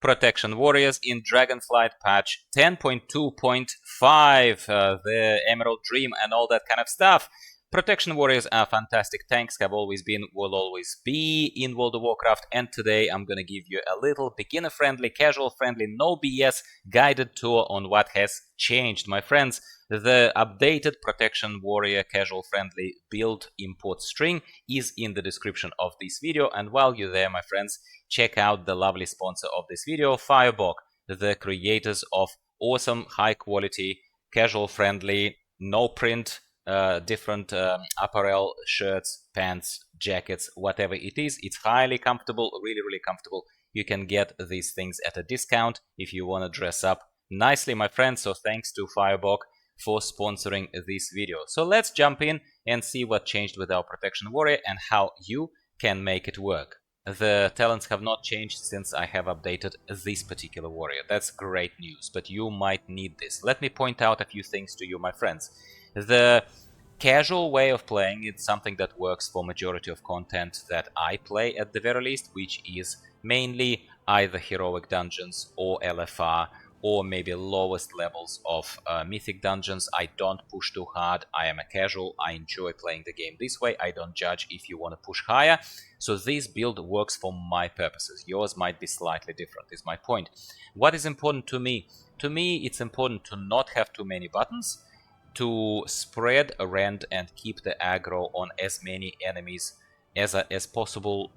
Protection Warriors in Dragonflight patch 10.2.5, the Emerald Dream and all that kind of stuff. Protection Warriors are fantastic tanks, have always been, will always be in World of Warcraft, and today I'm gonna give you a little beginner-friendly, casual-friendly, no BS guided tour on what has changed, my friends. The updated Protection Warrior casual-friendly build import string is in the description of this video, and while you're there, my friends, check out the lovely sponsor of this video, Firebok, the creators of awesome, high-quality, casual-friendly, no-print, different apparel, shirts, pants, jackets, whatever it is. It's highly comfortable, really comfortable. You can get these things at a discount if you want to dress up nicely, my friends. So thanks to Firebok for sponsoring this video. So let's jump in and see what changed with our Protection Warrior and how you can make it work. The talents have not changed since I have updated this particular warrior. That's great news, but you might need this. Let me point out a few things to you, my friends. The casual way of playing is something that works for majority of content that I play at the very least, which is mainly either heroic dungeons or LFR or maybe lowest levels of mythic dungeons. I don't push too hard. I am a casual. I enjoy playing the game this way. I don't judge if you want to push higher. So this build works for my purposes. Yours might be slightly different, is my point. What is important to me? To me, it's important to not have too many buttons, to spread around and keep the aggro on as many enemies as possible,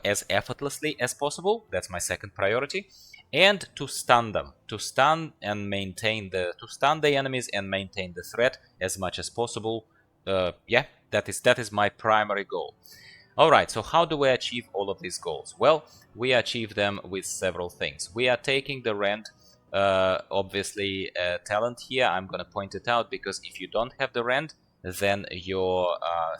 as effortlessly as possible. That's my second priority. And to stun them, to stun the enemies and maintain the threat as much as possible. Yeah, that is my primary goal. Alright, so how do we achieve all of these goals? Well, we achieve them with several things. We are taking the rend, obviously talent here. I'm gonna point it out because if you don't have the rend, then your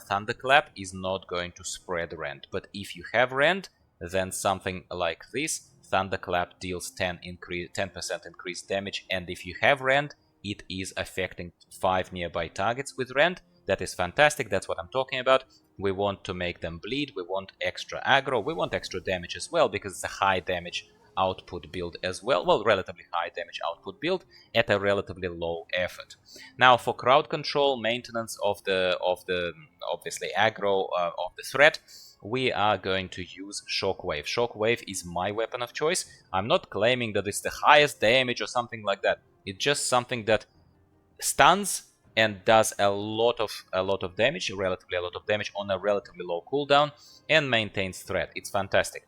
thunderclap is not going to spread rend. But if you have rend, then something like this, thunderclap deals 10% increased damage, and if you have rend, it is affecting 5 nearby targets with rend. That is fantastic. That's what I'm talking about. We want to make them bleed. We want extra aggro. We want extra damage as well because it's a high damage output build as well. Well, relatively high damage output build at a relatively low effort. Now, for crowd control, maintenance of the obviously aggro of the threat, we are going to use Shockwave. Shockwave is my weapon of choice. I'm not claiming that it's the highest damage or something like that. It's just something that stuns and does a lot of damage, relatively a lot of damage on a relatively low cooldown, and maintains threat. It's fantastic.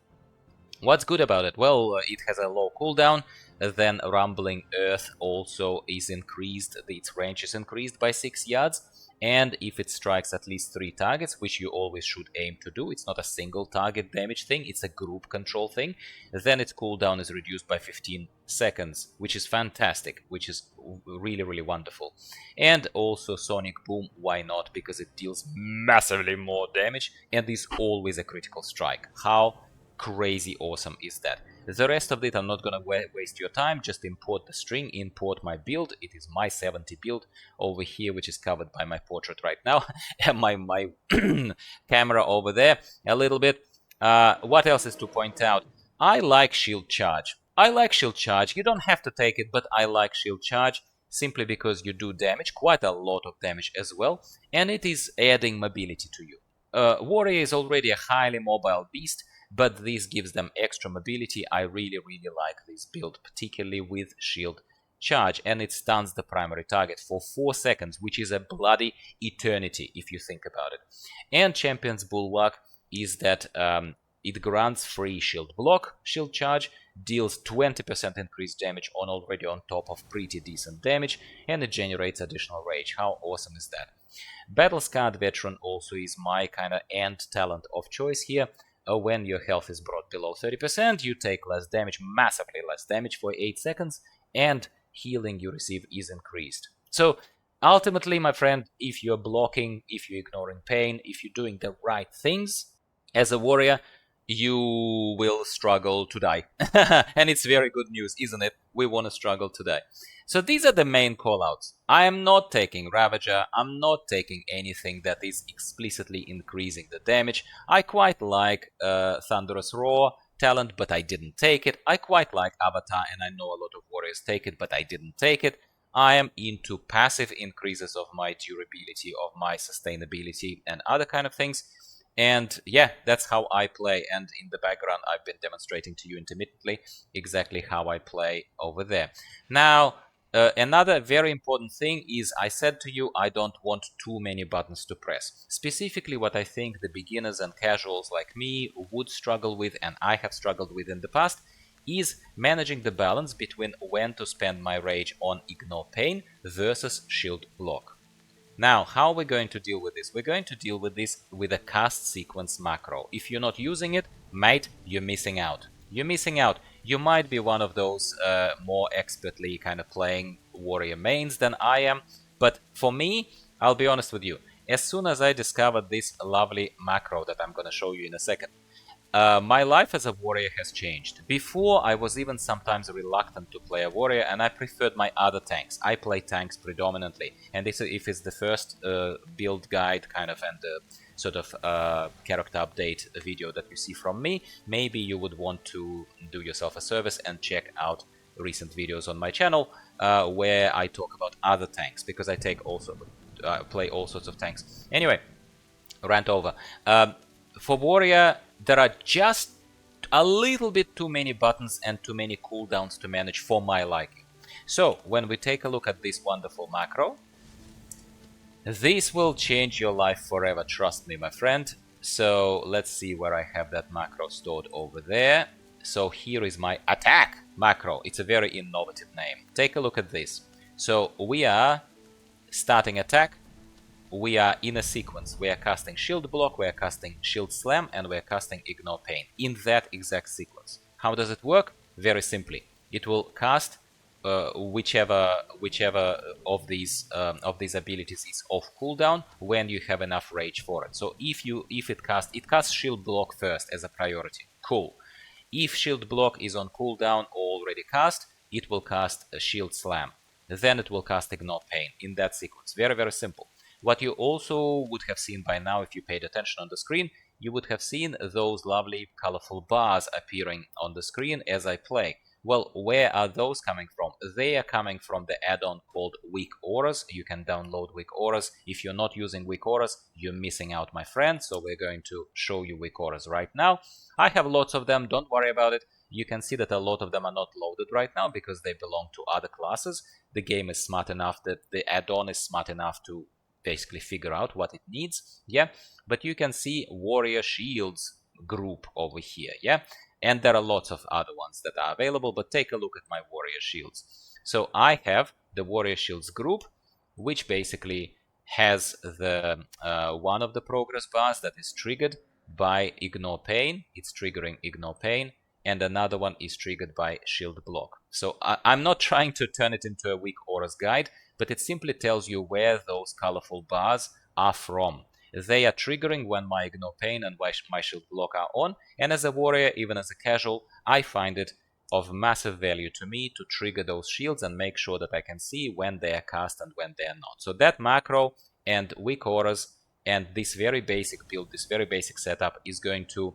What's good about it? Well, it has a low cooldown, then Rumbling Earth also is increased, its range is increased by 6 yards, and if it strikes at least 3 targets, which you always should aim to do, it's not a single target damage thing, it's a group control thing, then its cooldown is reduced by 15 seconds, which is fantastic, which is really wonderful. And also Sonic Boom, why not? Because it deals massively more damage and is always a critical strike. How crazy awesome is that? The rest of it, I'm not gonna waste your time. Just import the string, import my build. It is my 70 build over here, which is covered by my portrait right now, and my camera over there a little bit. What else is to point out? I like shield charge. You don't have to take it, but I like shield charge simply because you do damage, quite a lot of damage as well, and it is adding mobility to you. Warrior is already a highly mobile beast, but this gives them extra mobility. I really like this build, particularly with shield charge, and it stuns the primary target for 4 seconds, which is a bloody eternity if you think about it. And Champion's Bulwark is that it grants free shield block, shield charge, deals 20% increased damage already on top of pretty decent damage, and it generates additional rage. How awesome is that? Battle-Scarred Veteran also is my kind of end talent of choice here. When your health is brought below 30%, you take less damage, massively less damage for 8 seconds, and healing you receive is increased. So ultimately, my friend, if you're blocking, if you're ignoring pain, if you're doing the right things as a warrior, you will struggle to die. And it's very good news, isn't it? We want to struggle to die. So these are the main callouts. I am not taking Ravager, I'm not taking anything that is explicitly increasing the damage. I quite like Thunderous Roar talent, but I didn't take it. I quite like Avatar, and I know a lot of warriors take it, but I didn't take it. I am into passive increases of my durability, of my sustainability, and other kind of things. And yeah, that's how I play. And in the background, I've been demonstrating to you intermittently exactly how I play over there. Now, another very important thing is I said to you I don't want too many buttons to press. Specifically what I think the beginners and casuals like me would struggle with, and I have struggled with in the past, is managing the balance between when to spend my rage on Ignore Pain versus Shield Block. Now, how are we going to deal with this? We're going to deal with this with a cast sequence macro. If you're not using it, mate, you're missing out. You're missing out. You might be one of those more expertly kind of playing warrior mains than I am, but for me, I'll be honest with you, as soon as I discovered this lovely macro that I'm going to show you in a second, my life as a warrior has changed. Before, I was even sometimes reluctant to play a warrior, and I preferred my other tanks. I play tanks predominantly, and this, if it's the first build guide kind of and sort of character update video that you see from me, maybe you would want to do yourself a service and check out recent videos on my channel where I talk about other tanks, because I take also play all sorts of tanks. Anyway, rant over. For warrior, there are just a little bit too many buttons and too many cooldowns to manage for my liking. So, when we take a look at this wonderful macro, this will change your life forever, trust me, my friend. So, let's see where I have that macro stored over there. So, here is my attack macro. It's a very innovative name. Take a look at this. So, we are starting attack. We are in a sequence. We are casting Shield Block, we are casting Shield Slam, and we are casting Ignore Pain in that exact sequence. How does it work? Very simply. It will cast whichever of these abilities is off cooldown when you have enough rage for it. So if it casts Shield Block first as a priority. Cool. If Shield Block is on cooldown or already cast, it will cast a Shield Slam. Then it will cast Ignore Pain in that sequence. Very, very simple. What you also would have seen by now, if you paid attention on the screen, you would have seen those lovely colorful bars appearing on the screen as I play. Well, where are those coming from? They are coming from the add-on called Weak Auras. You can download Weak Auras. If you're not using Weak Auras, you're missing out, my friend. So we're going to show you Weak Auras right now. I have lots of them, don't worry about it. You can see that a lot of them are not loaded right now because they belong to other classes. The game is smart enough, that the add-on is smart enough to basically figure out what it needs, yeah, but you can see warrior shields group over here, yeah, and there are lots of other ones that are available, but take a look at my warrior shields. So I have the warrior shields group, which basically has the one of the progress bars that is triggered by Ignore Pain. It's triggering Ignore Pain, and another one is triggered by Shield Block. So I'm not trying to turn it into a Weak Auras guide, but it simply tells you where those colorful bars are from. They are triggering when my Ignore Pain and my Shield Block are on, and as a warrior, even as a casual, I find it of massive value to me to trigger those shields and make sure that I can see when they are cast and when they are not. So that macro and Weak Auras and this very basic build, this very basic setup is going to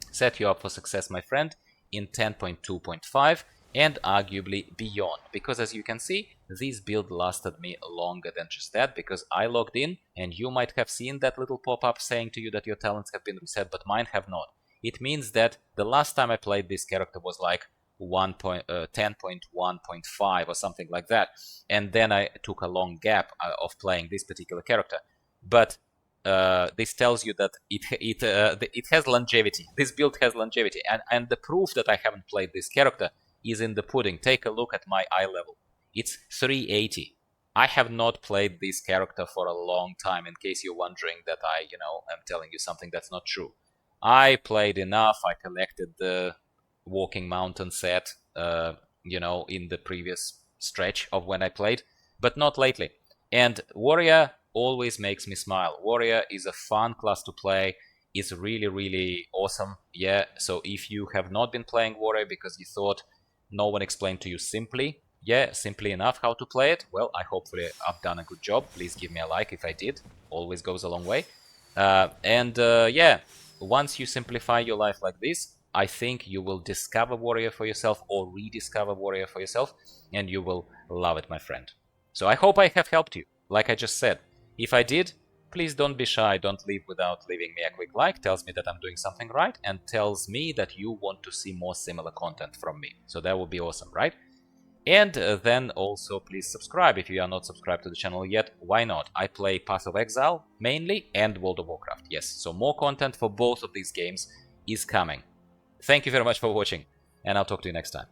set you up for success, my friend, in 10.2.5 and arguably beyond, because as you can see, this build lasted me longer than just that, because I logged in and you might have seen that little pop-up saying to you that your talents have been reset, but mine have not. It means that the last time I played this character was like 10.1.5 or something like that, and then I took a long gap of playing this particular character. But this tells you that it has longevity. This build has longevity, and the proof that I haven't played this character is in the pudding. Take a look at my eye level. It's 380. I have not played this character for a long time, in case you're wondering that I, am telling you something that's not true. I played enough. I collected the Walking Mountain set, in the previous stretch of when I played, but not lately. And Warrior always makes me smile. Warrior is a fun class to play. It's really, really awesome. Yeah, so if you have not been playing Warrior because you thought no one explained to you simply enough how to play it, well, I hopefully I've done a good job. Please give me a like if I did. Always goes a long way. Yeah, once you simplify your life like this, I think you will discover Warrior for yourself or rediscover Warrior for yourself, and you will love it, my friend. So I hope I have helped you, like I just said. If I did, please don't be shy, don't leave without leaving me a quick like. Tells me that I'm doing something right and tells me that you want to see more similar content from me. So that would be awesome, right? And then also please subscribe if you are not subscribed to the channel yet. Why not? I play Path of Exile mainly and World of Warcraft. Yes, so more content for both of these games is coming. Thank you very much for watching, and I'll talk to you next time.